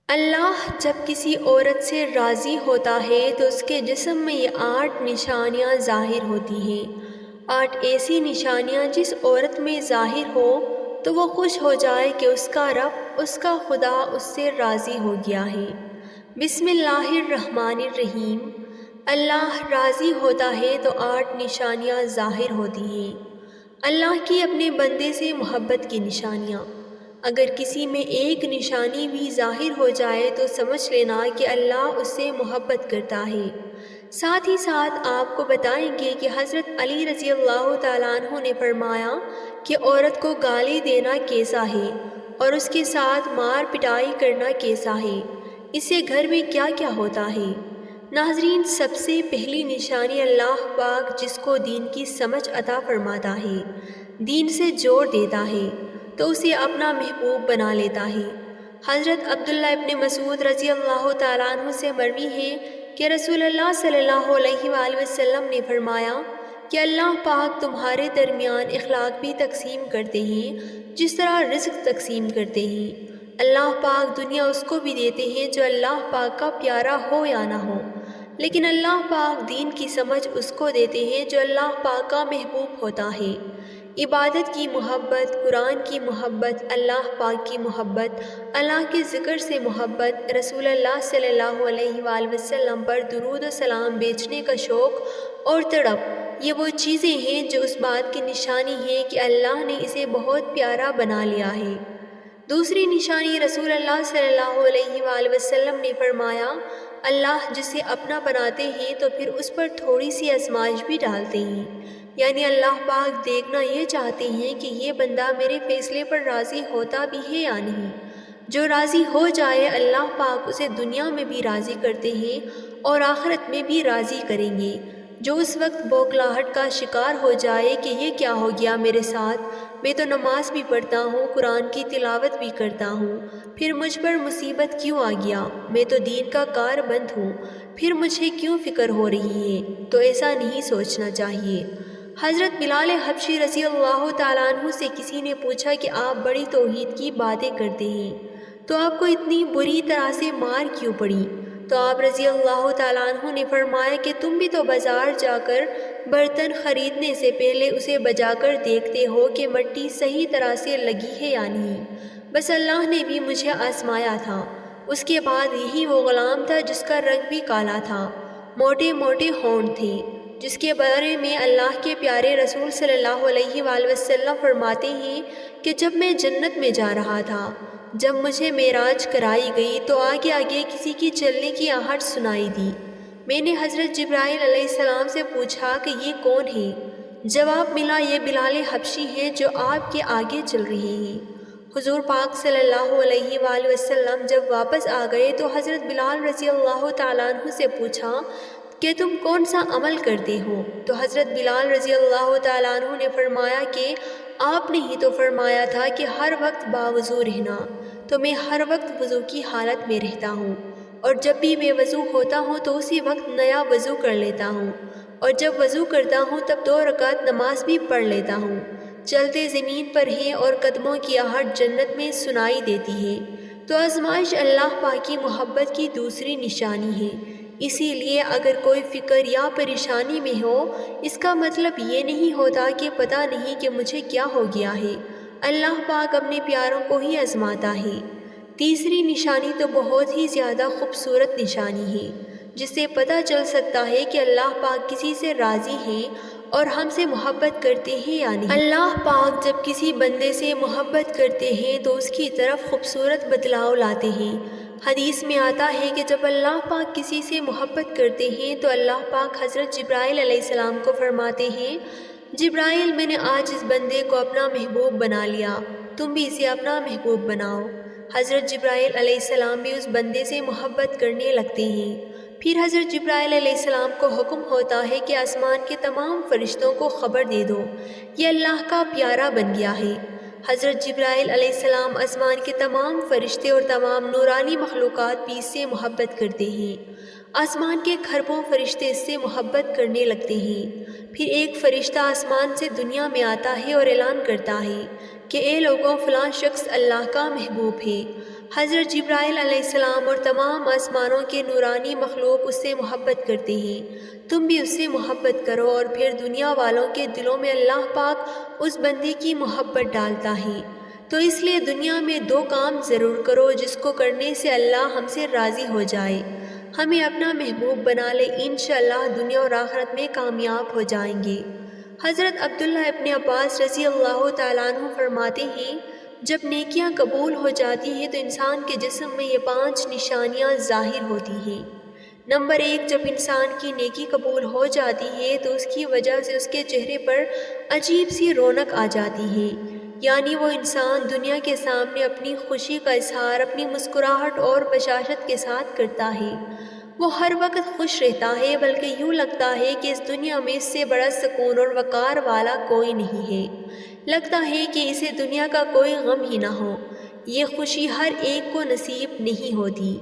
اللہ جب کسی عورت سے راضی ہوتا ہے تو اس کے جسم میں یہ 8 نشانیاں ظاہر ہوتی ہیں۔ 8 ایسی نشانیاں جس عورت میں ظاہر ہو تو وہ خوش ہو جائے کہ اس کا رب، اس کا خدا اس سے راضی ہو گیا ہے۔ بسم اللہ الرحمن الرحیم۔ اللہ راضی ہوتا ہے تو 8 نشانیاں ظاہر ہوتی ہیں۔ اللہ کی اپنے بندے سے محبت کی نشانیاں۔ اگر کسی میں ایک نشانی بھی ظاہر ہو جائے تو سمجھ لینا کہ اللہ اس سے محبت کرتا ہے۔ ساتھ ہی ساتھ آپ کو بتائیں گے کہ حضرت علی رضی اللہ تعالیٰ عنہ نے فرمایا کہ عورت کو گالی دینا کیسا ہے اور اس کے ساتھ مار پٹائی کرنا کیسا ہے، اس سے گھر میں کیا کیا ہوتا ہے۔ ناظرین، سب سے پہلی نشانی اللہ پاک جس کو دین کی سمجھ عطا فرماتا ہے، دین سے جوڑ دیتا ہے تو اسے اپنا محبوب بنا لیتا ہے۔ حضرت عبداللہ ابن مسعود رضی اللہ تعالیٰ عنہ سے مروی ہے کہ رسول اللہ صلی اللہ علیہ وآلہ وسلم نے فرمایا کہ اللہ پاک تمہارے درمیان اخلاق بھی تقسیم کرتے ہیں جس طرح رزق تقسیم کرتے ہیں۔ اللہ پاک دنیا اس کو بھی دیتے ہیں جو اللہ پاک کا پیارا ہو یا نہ ہو، لیکن اللہ پاک دین کی سمجھ اس کو دیتے ہیں جو اللہ پاک کا محبوب ہوتا ہے۔ عبادت کی محبت، قرآن کی محبت، اللہ پاک کی محبت، اللہ کے ذکر سے محبت، رسول اللہ صلی اللہ علیہ وآلہ وسلم پر درود و سلام بھیجنے کا شوق اور تڑپ، یہ وہ چیزیں ہیں جو اس بات کی نشانی ہے کہ اللہ نے اسے بہت پیارا بنا لیا ہے۔ دوسری نشانی، رسول اللہ صلی اللہ علیہ وآلہ وسلم نے فرمایا، اللہ جسے اپنا بناتے ہیں تو پھر اس پر تھوڑی سی آزمائش بھی ڈالتے ہیں، یعنی اللہ پاک دیکھنا یہ چاہتے ہیں کہ یہ بندہ میرے فیصلے پر راضی ہوتا بھی ہے یا نہیں۔ جو راضی ہو جائے اللہ پاک اسے دنیا میں بھی راضی کرتے ہیں اور آخرت میں بھی راضی کریں گے۔ جو اس وقت بوکھلاہٹ کا شکار ہو جائے کہ یہ کیا ہو گیا میرے ساتھ، میں تو نماز بھی پڑھتا ہوں، قرآن کی تلاوت بھی کرتا ہوں، پھر مجھ پر مصیبت کیوں آ گیا، میں تو دین کا کار بند ہوں، پھر مجھے کیوں فکر ہو رہی ہے، تو ایسا نہیں سوچنا چاہیے۔ حضرت بلال حبشی رضی اللہ تعالیٰ عنہ سے کسی نے پوچھا کہ آپ بڑی توحید کی باتیں کرتے ہیں تو آپ کو اتنی بری طرح سے مار کیوں پڑی؟ تو آپ رضی اللہ تعالیٰ عنہ نے فرمایا کہ تم بھی تو بازار جا کر برتن خریدنے سے پہلے اسے بجا کر دیکھتے ہو کہ مٹی صحیح طرح سے لگی ہے یا نہیں۔ بس اللہ نے بھی مجھے آزمایا تھا۔ اس کے بعد یہی وہ غلام تھا جس کا رنگ بھی کالا تھا، موٹے موٹے ہونٹ تھے، جس کے بارے میں اللہ کے پیارے رسول صلی اللہ علیہ وآلہ وسلم فرماتے ہیں کہ جب میں جنت میں جا رہا تھا، جب مجھے معراج کرائی گئی تو آگے آگے کسی کی چلنے کی آہٹ سنائی دی۔ میں نے حضرت جبرائیل علیہ السلام سے پوچھا کہ یہ کون ہے؟ جواب ملا، یہ بلال حبشی ہیں جو آپ کے آگے چل رہے ہیں۔ حضور پاک صلی اللہ علیہ وآلہ وسلم جب واپس آ گئے تو حضرت بلال رضی اللہ تعالیٰ عنہ سے پوچھا کہ تم کون سا عمل کرتے ہو؟ تو حضرت بلال رضی اللہ تعالیٰ عنہ نے فرمایا کہ آپ نے ہی تو فرمایا تھا کہ ہر وقت باوضو رہنا، تو میں ہر وقت وضو کی حالت میں رہتا ہوں، اور جب بھی بے وضو ہوتا ہوں تو اسی وقت نیا وضو کر لیتا ہوں، اور جب وضو کرتا ہوں تب 2 رکعت نماز بھی پڑھ لیتا ہوں۔ چلتے زمین پر ہیں اور قدموں کی آہٹ جنت میں سنائی دیتی ہے۔ تو آزمائش اللہ پاک کی محبت کی دوسری نشانی ہے۔ اسی لیے اگر کوئی فکر یا پریشانی میں ہو، اس کا مطلب یہ نہیں ہوتا کہ پتہ نہیں کہ مجھے کیا ہو گیا ہے۔ اللہ پاک اپنے پیاروں کو ہی آزماتا ہے۔ تیسری نشانی تو بہت ہی زیادہ خوبصورت نشانی ہے، جس سے پتہ چل سکتا ہے کہ اللہ پاک کسی سے راضی ہیں اور ہم سے محبت کرتے ہیں یا نہیں۔ اللہ پاک جب کسی بندے سے محبت کرتے ہیں تو اس کی طرف خوبصورت بدلاؤ لاتے ہیں۔ حدیث میں آتا ہے کہ جب اللہ پاک کسی سے محبت کرتے ہیں تو اللہ پاک حضرت جبرائیل علیہ السلام کو فرماتے ہیں، جبرائیل میں نے آج اس بندے کو اپنا محبوب بنا لیا، تم بھی اسے اپنا محبوب بناؤ۔ حضرت جبرائیل علیہ السلام بھی اس بندے سے محبت کرنے لگتے ہیں۔ پھر حضرت جبرائیل علیہ السلام کو حکم ہوتا ہے کہ آسمان کے تمام فرشتوں کو خبر دے دو، یہ اللہ کا پیارا بن گیا ہے۔ حضرت جبرائیل علیہ السلام آسمان کے تمام فرشتے اور تمام نورانی مخلوقات بھی اس سے محبت کرتے ہیں۔ آسمان کے کھربوں فرشتے اس سے محبت کرنے لگتے ہیں۔ پھر ایک فرشتہ آسمان سے دنیا میں آتا ہے اور اعلان کرتا ہے کہ اے لوگوں، فلاں شخص اللہ کا محبوب ہے۔ حضرت جبرائیل علیہ السلام اور تمام آسمانوں کے نورانی مخلوق اس سے محبت کرتے ہیں، تم بھی اس سے محبت کرو۔ اور پھر دنیا والوں کے دلوں میں اللہ پاک اس بندے کی محبت ڈالتا ہے۔ تو اس لیے دنیا میں 2 کام ضرور کرو جس کو کرنے سے اللہ ہم سے راضی ہو جائے، ہمیں اپنا محبوب بنا لے، انشاءاللہ دنیا اور آخرت میں کامیاب ہو جائیں گے۔ حضرت عبداللہ ابن عباس رضی اللہ تعالیٰ عنہ فرماتے ہیں، جب نیکیاں قبول ہو جاتی ہیں تو انسان کے جسم میں یہ 5 نشانیاں ظاہر ہوتی ہیں۔ نمبر 1، جب انسان کی نیکی قبول ہو جاتی ہے تو اس کی وجہ سے اس کے چہرے پر عجیب سی رونق آ جاتی ہے، یعنی وہ انسان دنیا کے سامنے اپنی خوشی کا اظہار اپنی مسکراہٹ اور بشاشت کے ساتھ کرتا ہے۔ وہ ہر وقت خوش رہتا ہے، بلکہ یوں لگتا ہے کہ اس دنیا میں اس سے بڑا سکون اور وقار والا کوئی نہیں ہے۔ لگتا ہے کہ اسے دنیا کا کوئی غم ہی نہ ہو۔ یہ خوشی ہر ایک کو نصیب نہیں ہوتی۔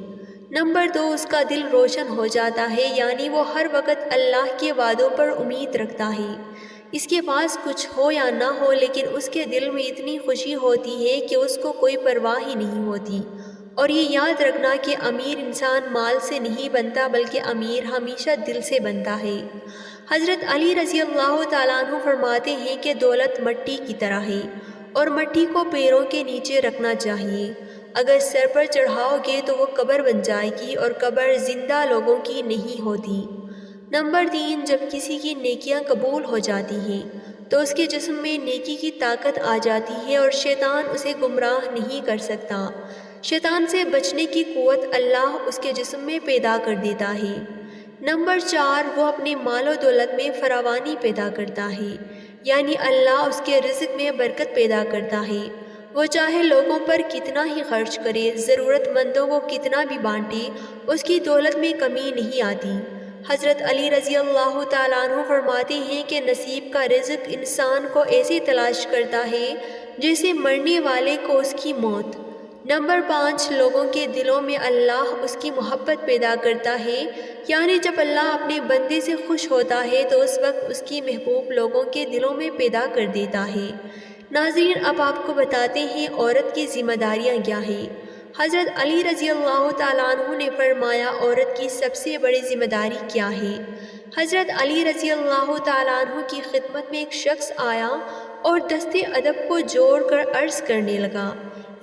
نمبر 2، اس کا دل روشن ہو جاتا ہے، یعنی وہ ہر وقت اللہ کے وعدوں پر امید رکھتا ہے۔ اس کے پاس کچھ ہو یا نہ ہو، لیکن اس کے دل میں اتنی خوشی ہوتی ہے کہ اس کو کوئی پرواہ ہی نہیں ہوتی۔ اور یہ یاد رکھنا کہ امیر انسان مال سے نہیں بنتا، بلکہ امیر ہمیشہ دل سے بنتا ہے۔ حضرت علی رضی اللہ تعالیٰ عنہ فرماتے ہیں کہ دولت مٹی کی طرح ہے اور مٹی کو پیروں کے نیچے رکھنا چاہیے۔ اگر سر پر چڑھاؤ گے تو وہ قبر بن جائے گی، اور قبر زندہ لوگوں کی نہیں ہوتی۔ نمبر 3، جب کسی کی نیکیاں قبول ہو جاتی ہیں تو اس کے جسم میں نیکی کی طاقت آ جاتی ہے اور شیطان اسے گمراہ نہیں کر سکتا۔ شیطان سے بچنے کی قوت اللہ اس کے جسم میں پیدا کر دیتا ہے۔ نمبر 4، وہ اپنے مال و دولت میں فراوانی پیدا کرتا ہے، یعنی اللہ اس کے رزق میں برکت پیدا کرتا ہے۔ وہ چاہے لوگوں پر کتنا ہی خرچ کرے، ضرورت مندوں کو کتنا بھی بانٹے، اس کی دولت میں کمی نہیں آتی۔ حضرت علی رضی اللہ تعالیٰ عنہ فرماتے ہیں کہ نصیب کا رزق انسان کو ایسے تلاش کرتا ہے جیسے مرنے والے کو اس کی موت۔ نمبر 5، لوگوں کے دلوں میں اللہ اس کی محبت پیدا کرتا ہے، یعنی جب اللہ اپنے بندے سے خوش ہوتا ہے تو اس وقت اس کی محبوب لوگوں کے دلوں میں پیدا کر دیتا ہے۔ ناظرین، اب آپ کو بتاتے ہیں عورت کی ذمہ داریاں کیا ہیں۔ حضرت علی رضی اللہ تعالیٰ عنہ نے فرمایا، عورت کی سب سے بڑی ذمہ داری کیا ہے؟ حضرت علی رضی اللہ تعالیٰ عنہ کی خدمت میں ایک شخص آیا اور دست ادب کو جوڑ کر عرض کرنے لگا،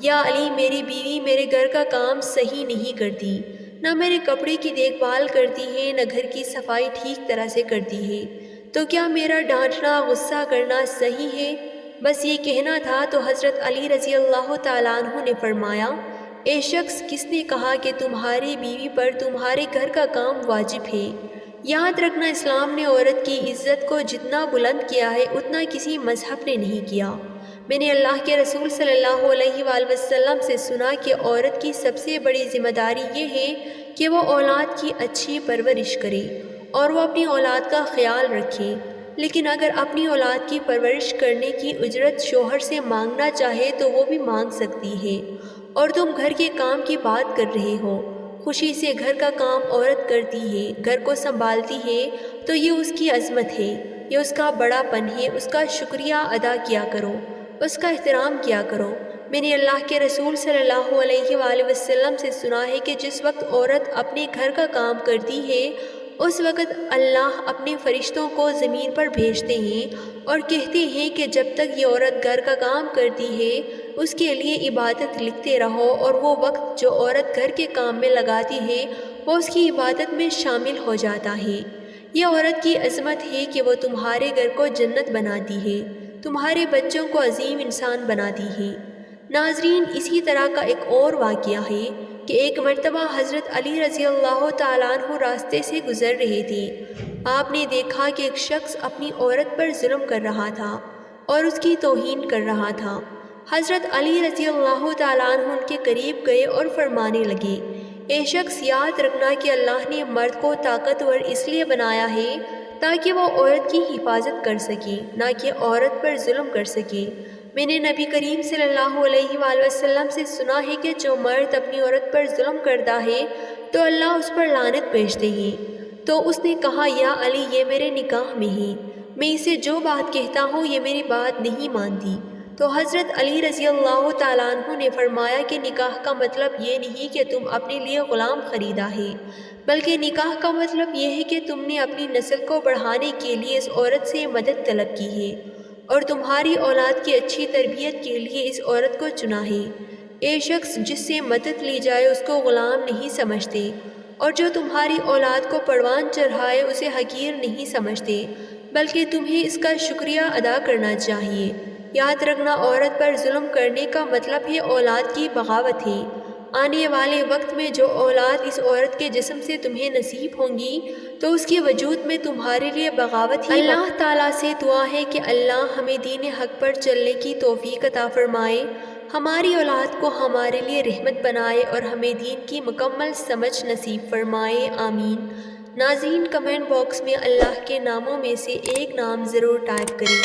یا علی، میری بیوی میرے گھر کا کام صحیح نہیں کرتی، نہ میرے کپڑے کی دیکھ بھال کرتی ہے، نہ گھر کی صفائی ٹھیک طرح سے کرتی ہے، تو کیا میرا ڈانٹنا غصہ کرنا صحیح ہے؟ بس یہ کہنا تھا تو حضرت علی رضی اللہ تعالیٰ عنہ نے فرمایا، اے شخص، کس نے کہا کہ تمہاری بیوی پر تمہارے گھر کا کام واجب ہے؟ یاد رکھنا، اسلام نے عورت کی عزت کو جتنا بلند کیا ہے اتنا کسی مذہب نے نہیں کیا۔ میں نے اللہ کے رسول صلی اللہ علیہ وآلہ وسلم سے سنا کہ عورت کی سب سے بڑی ذمہ داری یہ ہے کہ وہ اولاد کی اچھی پرورش کرے اور وہ اپنی اولاد کا خیال رکھے۔ لیکن اگر اپنی اولاد کی پرورش کرنے کی اجرت شوہر سے مانگنا چاہے تو وہ بھی مانگ سکتی ہے۔ اور تم گھر کے کام کی بات کر رہے ہو، خوشی سے گھر کا کام عورت کرتی ہے، گھر کو سنبھالتی ہے، تو یہ اس کی عظمت ہے، یہ اس کا بڑا پن ہے، اس کا شکریہ ادا کیا کرو، اس کا احترام کیا کرو۔ میں نے اللہ کے رسول صلی اللہ علیہ وآلہ وسلم سے سنا ہے کہ جس وقت عورت اپنے گھر کا کام کرتی ہے اس وقت اللہ اپنے فرشتوں کو زمین پر بھیجتے ہیں اور کہتے ہیں کہ جب تک یہ عورت گھر کا کام کرتی ہے اس کے لیے عبادت لکھتے رہو، اور وہ وقت جو عورت گھر کے کام میں لگاتی ہے وہ اس کی عبادت میں شامل ہو جاتا ہے۔ یہ عورت کی عظمت ہے کہ وہ تمہارے گھر کو جنت بناتی ہے، تمہارے بچوں کو عظیم انسان بناتی ہے۔ ناظرین، اسی طرح کا ایک اور واقعہ ہے کہ ایک مرتبہ حضرت علی رضی اللہ تعالیٰ عنہ راستے سے گزر رہے تھے۔ آپ نے دیکھا کہ ایک شخص اپنی عورت پر ظلم کر رہا تھا اور اس کی توہین کر رہا تھا۔ حضرت علی رضی اللہ تعالیٰ عنہ ان کے قریب گئے اور فرمانے لگے، اے شخص، یاد رکھنا کہ اللہ نے مرد کو طاقتور اس لیے بنایا ہے تاکہ وہ عورت کی حفاظت کر سکے، نہ کہ عورت پر ظلم کر سکے۔ میں نے نبی کریم صلی اللہ علیہ وآلہ وسلم سے سنا ہے کہ جو مرد اپنی عورت پر ظلم کرتا ہے تو اللہ اس پر لعنت بھیجتے ہیں۔ تو اس نے کہا، یا علی، یہ میرے نکاح میں ہے، میں اسے جو بات کہتا ہوں یہ میری بات نہیں مانتی۔ تو حضرت علی رضی اللہ تعالیٰ عنہ نے فرمایا کہ نکاح کا مطلب یہ نہیں کہ تم اپنے لیے غلام خریدا ہے، بلکہ نکاح کا مطلب یہ ہے کہ تم نے اپنی نسل کو بڑھانے کے لیے اس عورت سے مدد طلب کی ہے اور تمہاری اولاد کی اچھی تربیت کے لیے اس عورت کو چنا ہے۔ ایک شخص جس سے مدد لی جائے اس کو غلام نہیں سمجھتے، اور جو تمہاری اولاد کو پروان چڑھائے اسے حقیر نہیں سمجھتے، بلکہ تمہیں اس کا شکریہ ادا کرنا چاہیے۔ یاد رکھنا، عورت پر ظلم کرنے کا مطلب ہے اولاد کی بغاوت ہے۔ آنے والے وقت میں جو اولاد اس عورت کے جسم سے تمہیں نصیب ہوں گی تو اس کے وجود میں تمہارے لیے بغاوت ہی۔ اللہ تعالیٰ سے دعا ہے کہ اللہ ہمیں دین حق پر چلنے کی توفیق عطا فرمائے، ہماری اولاد کو ہمارے لیے رحمت بنائے اور ہمیں دین کی مکمل سمجھ نصیب فرمائے، آمین۔ ناظرین، کمنٹ باکس میں اللہ کے ناموں میں سے ایک نام ضرور ٹائپ کریں۔